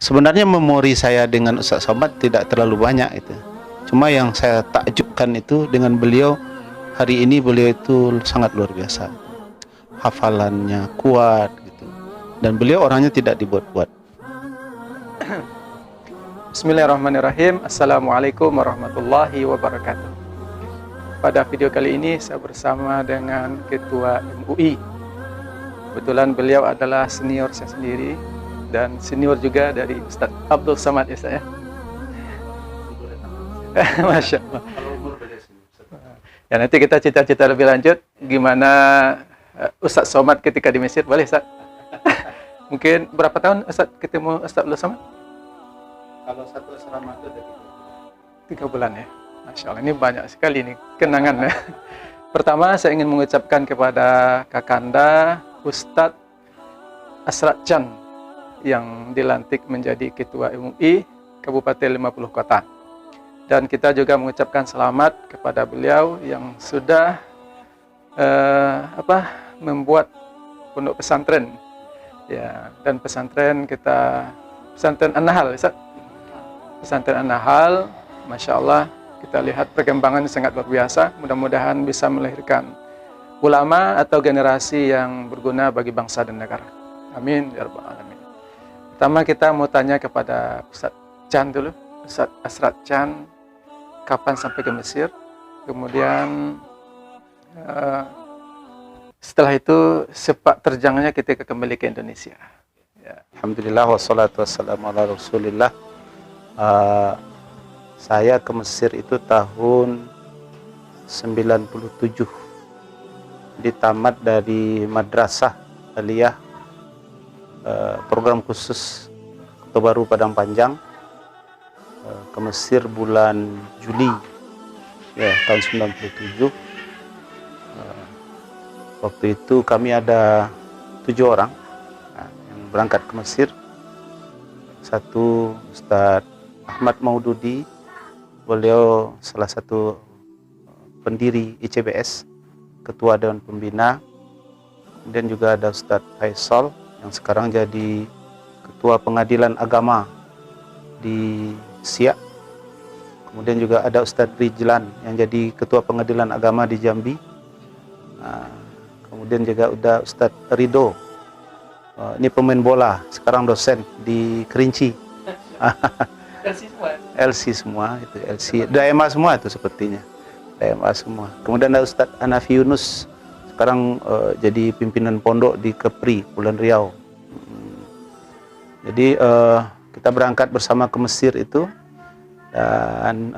Sebenarnya memori saya dengan Ustaz Somad tidak terlalu banyak itu. Cuma yang saya takjubkan itu dengan beliau, hari ini beliau itu sangat luar biasa. Hafalannya kuat gitu. Dan beliau orangnya tidak dibuat-buat. Bismillahirrahmanirrahim. Assalamualaikum warahmatullahi wabarakatuh. Pada video kali ini saya bersama dengan Ketua MUI. Kebetulan beliau adalah senior saya sendiri dan senior juga dari Ustaz Abdul Samad ya saya. Masya Allah. Ya, nanti kita cerita-cerita lebih lanjut gimana Ustaz Somad ketika di Mesir. Boleh Ustaz? Mungkin berapa tahun Ustaz ketemu Ustaz Abdul Samad? Kalau satu asrama itu ada 3 bulan ya. Masya Allah, ini banyak sekali nih kenangan ya. Pertama saya ingin mengucapkan kepada Kakanda Ustadz Asrat Chan yang dilantik menjadi Ketua MUI Kabupaten 50 Kota. Dan kita juga mengucapkan selamat kepada beliau yang sudah membuat pondok pesantren. Ya, dan pesantren An-Nahal, Ustaz. Pesantren An-Nahal, Masya Allah, kita lihat perkembangan sangat luar biasa. Mudah-mudahan bisa melahirkan ulama atau generasi yang berguna bagi bangsa dan negara. Amin ya rabbal alamin. Pertama kita mau tanya kepada Ustaz Chan dulu, Ustaz Asrat Chan, kapan sampai ke Mesir? Kemudian setelah itu sepak terjangnya ketika kembali ke Indonesia. Ya. Alhamdulillah wassalatu wassalamu ala Rasulillah. Saya ke Mesir itu tahun 97. Ditamat dari Madrasah Aliyah, program khusus Kota Baru Padang Panjang, ke Mesir bulan Juli ya tahun 97. Waktu itu kami ada 7 orang yang berangkat ke Mesir. Satu Ustadz Ahmad Maududi, beliau salah satu pendiri ICBS, Ketua Dewan Pembina. Kemudian juga ada Ustadz Faisal yang sekarang jadi Ketua Pengadilan Agama di Siak. Kemudian juga ada Ustadz Rijlan yang jadi Ketua Pengadilan Agama di Jambi. Kemudian juga ada Ustadz Ridho, ini pemain bola, sekarang dosen di Kerinci. LC semua itu, LC DMA semua itu sepertinya, DMA semua. Kemudian ada Ustadz Hanafi Yunus, sekarang jadi pimpinan pondok di Kepri, Pulau Riau. Jadi kita berangkat bersama ke Mesir itu dan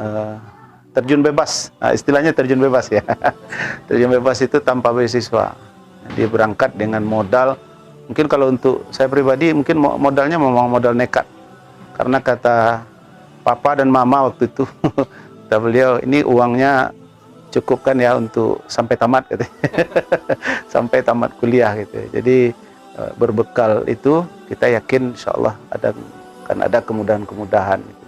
terjun bebas, istilahnya terjun bebas ya. Terjun bebas itu tanpa beasiswa. Jadi berangkat dengan modal, mungkin kalau untuk saya pribadi mungkin modalnya memang modal nekat, karena kata Papa dan Mama waktu itu, kata beliau, ini uangnya cukup kan ya untuk sampai tamat gitu. Sampai tamat kuliah gitu. Jadi berbekal itu kita yakin insya Allah akan ada kemudahan-kemudahan gitu.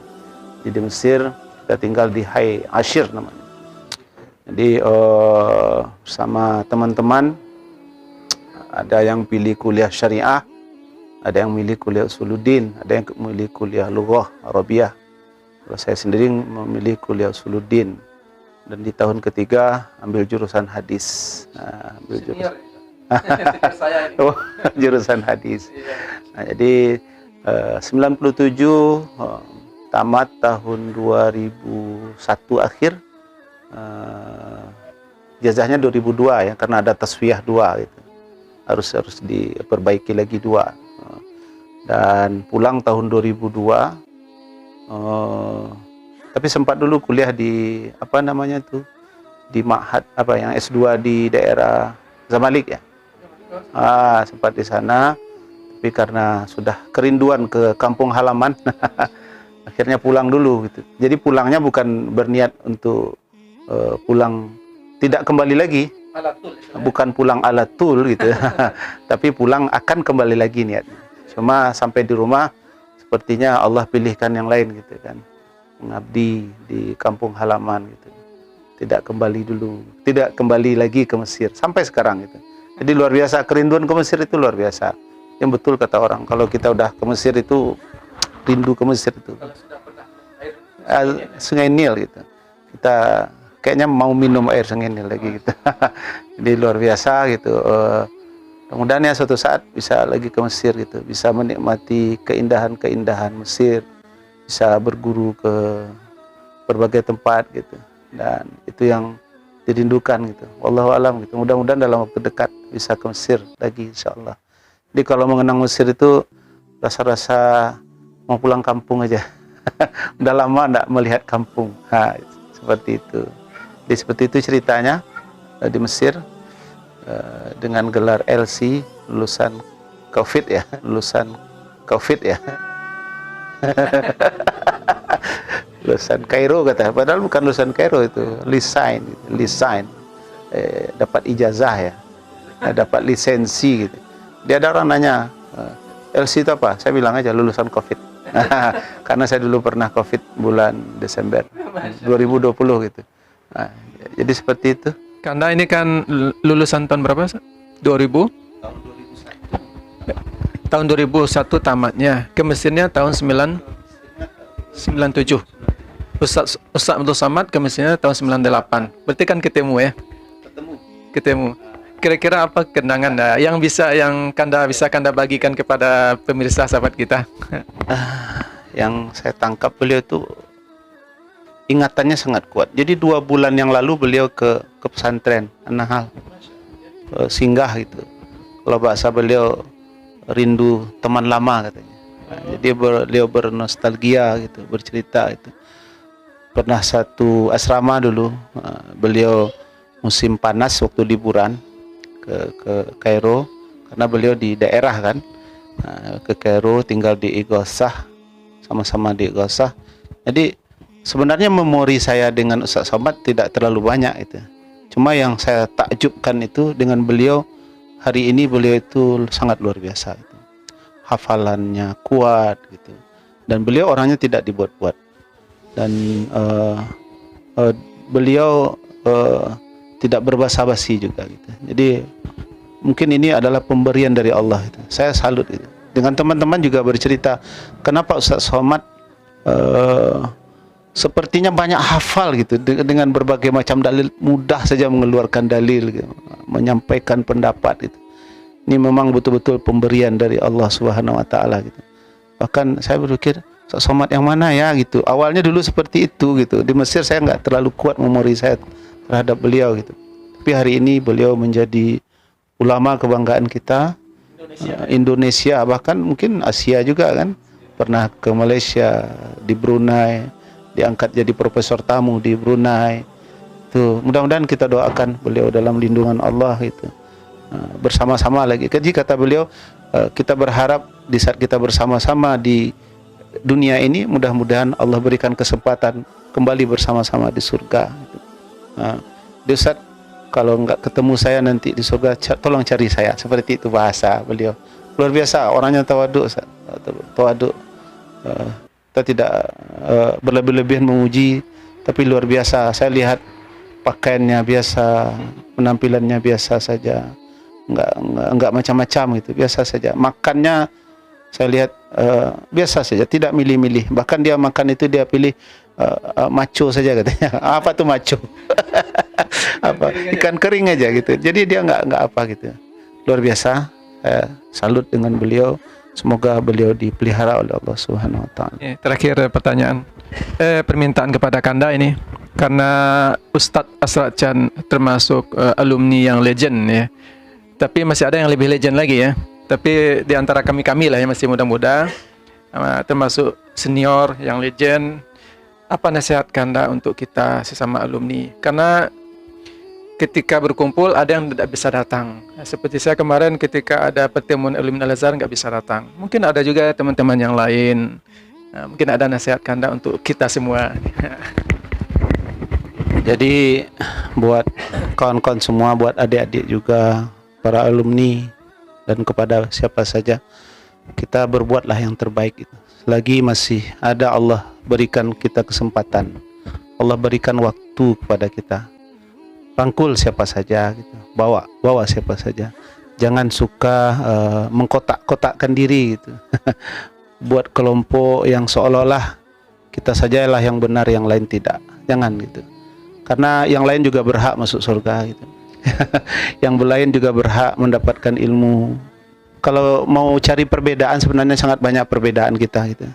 Jadi Mesir kita tinggal di Hai Ashir namanya. Jadi sama teman-teman ada yang pilih kuliah syariah, ada yang milih kuliah usuluddin, ada yang memilih kuliah lughah Arabiah. Kalau saya sendiri memilih kuliah usuluddin, dan di tahun ketiga ambil jurusan hadis. Ambil jurusan jurusan hadis. Nah, jadi 97 tamat tahun 2001 akhir, jazahnya 2002 ya, karena ada tasfiyah 2 gitu. Harus diperbaiki lagi 2. Dan pulang tahun 2002. Tapi sempat dulu kuliah di di Ma'had yang S2 di daerah Zamalek ya. Sempat di sana, tapi karena sudah kerinduan ke kampung halaman, akhirnya pulang dulu gitu. Jadi pulangnya bukan berniat untuk pulang, tidak kembali lagi. Bukan pulang ala tul gitu. Tapi pulang akan kembali lagi niat. Cuma sampai di rumah sepertinya Allah pilihkan yang lain gitu kan. Mengabdi di kampung halaman gitu. Tidak kembali dulu, tidak kembali lagi ke Mesir sampai sekarang gitu. Jadi luar biasa, kerinduan ke Mesir itu luar biasa. Yang betul kata orang, kalau kita udah ke Mesir itu rindu ke Mesir itu. Sungai Nil gitu. Kita kayaknya mau minum air Sungai Nil lagi gitu. Jadi luar biasa gitu. Mudah-mudahan ya suatu saat bisa lagi ke Mesir gitu, bisa menikmati keindahan-keindahan Mesir, bisa berguru ke berbagai tempat gitu. Dan itu yang dirindukan gitu. Wallahu alam gitu. Mudah-mudahan dalam waktu dekat bisa ke Mesir lagi insyaallah. Jadi kalau mengenang Mesir itu rasa-rasa mau pulang kampung aja. Udah lama enggak melihat kampung. Nah, seperti itu. Jadi seperti itu ceritanya di Mesir dengan gelar LC, lulusan COVID ya, lulusan COVID ya. Lulusan Kairo kata, padahal bukan lulusan Kairo itu, lisain, dapat ijazah ya, dapat lisensi gitu. Dia ada orang nanya, LC itu apa? Saya bilang aja lulusan COVID. Karena saya dulu pernah COVID bulan Desember 2020 gitu. Nah, jadi seperti itu. Kanda ini kan lulusan tahun berapa? 2000? Tahun 2001 tamatnya. Ke Mesirnya tahun 97. Ustaz Abdul Samad ke Mesirnya tahun 98. Berarti kan ketemu ya? Ketemu. Kira-kira apa kenangan yang Kanda bisa bagikan kepada pemirsa sahabat kita? Yang saya tangkap beliau itu ingatannya sangat kuat. Jadi 2 bulan yang lalu beliau ke pesantren An-Nahl, singgah gitu. Kalau bahasa beliau rindu teman lama katanya. Jadi beliau bernostalgia gitu, bercerita itu. Pernah satu asrama dulu, beliau musim panas waktu liburan ke Kairo, karena beliau di daerah kan, ke Kairo, tinggal di Igosah, sama-sama di Igosah. Jadi sebenarnya memori saya dengan Ustaz Somad tidak terlalu banyak itu. Cuma yang saya takjubkan itu dengan beliau, hari ini beliau itu sangat luar biasa itu. Hafalannya kuat gitu. Dan beliau orangnya tidak dibuat-buat. Dan beliau tidak berbasa-basi juga gitu. Jadi mungkin ini adalah pemberian dari Allah itu. Saya salut gitu. Dengan teman-teman juga bercerita, kenapa Ustaz Somad sepertinya banyak hafal gitu, dengan berbagai macam dalil, mudah saja mengeluarkan dalil gitu, menyampaikan pendapat gitu. Ini memang betul-betul pemberian dari Allah Subhanahu wa taala gitu. Bahkan saya berpikir, Ustaz Somad yang mana ya gitu. Awalnya dulu seperti itu gitu. Di Mesir saya enggak terlalu kuat memori saya terhadap beliau gitu. Tapi hari ini beliau menjadi ulama kebanggaan kita, Indonesia, bahkan mungkin Asia juga kan. Pernah ke Malaysia, di Brunei, diangkat jadi profesor tamu di Brunei. Tuh, mudah-mudahan kita doakan beliau dalam lindungan Allah itu. Bersama-sama lagi. Jadi kata beliau, kita berharap di saat kita bersama-sama di dunia ini, mudah-mudahan Allah berikan kesempatan kembali bersama-sama di surga. Di Ustaz, kalau enggak ketemu saya nanti di surga, tolong cari saya. Seperti itu bahasa beliau. Luar biasa, orangnya tawaduk, tawaduk. Kita tidak berlebih-lebihan memuji, tapi luar biasa. Saya lihat pakaiannya biasa, penampilannya biasa saja, enggak macam-macam gitu, biasa saja. Makannya saya lihat biasa saja, tidak milih-milih. Bahkan dia makan itu dia pilih maco saja katanya. Apa tuh maco? Apa? Ikan kering aja gitu. Jadi dia enggak apa gitu. Luar biasa. Saya salut dengan beliau. Semoga beliau dipelihara oleh Allah Subhanahu wa taala. Terakhir pertanyaan, permintaan kepada Kanda ini, karena Ustadz Asrat Chan termasuk alumni yang legend ya. Tapi masih ada yang lebih legend lagi ya. Tapi di antara kami lah yang masih muda-muda, termasuk senior yang legend, apa nasihat Kanda untuk kita sesama alumni? Karena ketika berkumpul ada yang tidak bisa datang. Seperti saya kemarin ketika ada pertemuan alumni Al-Azhar nggak bisa datang. Mungkin ada juga teman-teman yang lain. Mungkin ada nasihat Kanda untuk kita semua. Jadi buat kawan-kawan semua, buat adik-adik juga, para alumni, dan kepada siapa saja, kita berbuatlah yang terbaik itu. Selagi masih ada Allah berikan kita kesempatan, Allah berikan waktu kepada kita, rangkul siapa saja gitu, bawa siapa saja. Jangan suka mengkotak-kotakkan diri gitu. buat kelompok yang seolah-olah kita sajalah yang benar, yang lain tidak. Jangan gitu. Karena yang lain juga berhak masuk surga gitu. Yang lain juga berhak mendapatkan ilmu. Kalau mau cari perbedaan, sebenarnya sangat banyak perbedaan kita gitu.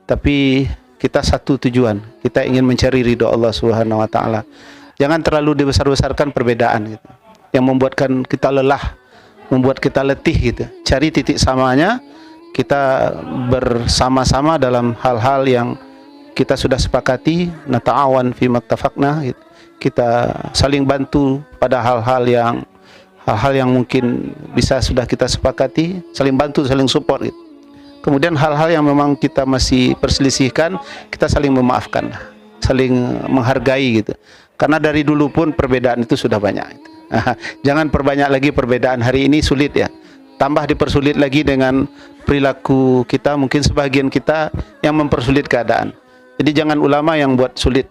Tapi kita satu tujuan, kita ingin mencari ridho Allah Subhanahu wa taala. Jangan terlalu dibesar-besarkan perbedaan gitu. Yang membuatkan kita lelah, membuat kita letih gitu. Cari titik samanya, kita bersama-sama dalam hal-hal yang kita sudah sepakati, nata'awan fi mattafaqna gitu. Kita saling bantu pada hal-hal yang mungkin bisa sudah kita sepakati, saling bantu, saling support gitu. Kemudian hal-hal yang memang kita masih perselisihkan, kita saling memaafkan, saling menghargai gitu. Karena dari dulu pun perbedaan itu sudah banyak gitu. Jangan perbanyak lagi perbedaan, hari ini sulit ya. Tambah dipersulit lagi dengan perilaku kita, mungkin sebagian kita yang mempersulit keadaan. Jadi jangan ulama yang buat sulit.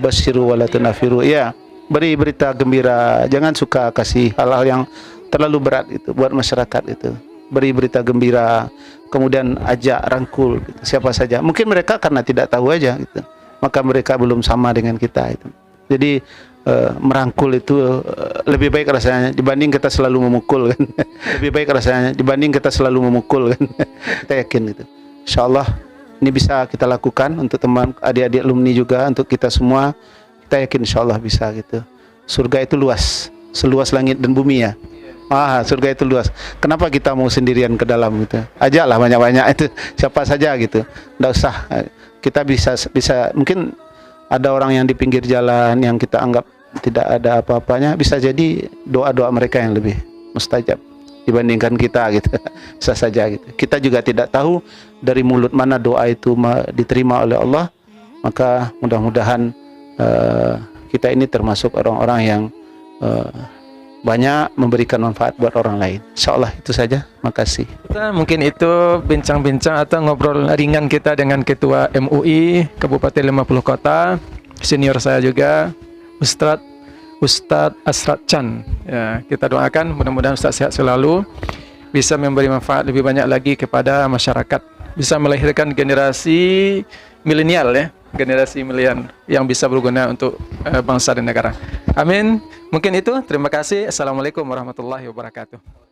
Basyiru wala tunafiru. Ya, beri berita gembira. Jangan suka kasih hal-hal yang terlalu berat itu buat masyarakat itu. Beri berita gembira, kemudian ajak rangkul gitu, siapa saja. Mungkin mereka karena tidak tahu aja gitu. Maka mereka belum sama dengan kita itu. Jadi merangkul itu lebih baik rasanya dibanding kita selalu memukul kan. Lebih baik rasanya dibanding kita selalu memukul kan. Kita yakin itu. Insyaallah ini bisa kita lakukan untuk teman adik-adik alumni juga, untuk kita semua. Kita yakin insyaallah bisa gitu. Surga itu luas, seluas langit dan bumi ya. Surga itu luas. Kenapa kita mau sendirian ke dalam gitu? Ajaklah banyak-banyak itu, siapa saja gitu. Enggak usah. Kita bisa mungkin ada orang yang di pinggir jalan yang kita anggap tidak ada apa-apanya, bisa jadi doa-doa mereka yang lebih mustajab dibandingkan kita gitu. Bisa saja gitu. Kita juga tidak tahu dari mulut mana doa itu diterima oleh Allah. Maka mudah-mudahan kita ini termasuk orang-orang yang banyak memberikan manfaat buat orang lain. Insyaallah itu saja. Makasih. Mungkin itu bincang-bincang atau ngobrol ringan kita dengan Ketua MUI Kabupaten 50 Kota, senior saya juga, Ustadz Asrat Chan. Ya, kita doakan mudah-mudahan Ustadz sehat selalu, bisa memberi manfaat lebih banyak lagi kepada masyarakat, bisa melahirkan generasi milenial ya, generasi milenial yang bisa berguna untuk bangsa dan negara. Amin. Mungkin itu. Terima kasih. Assalamualaikum warahmatullahi wabarakatuh.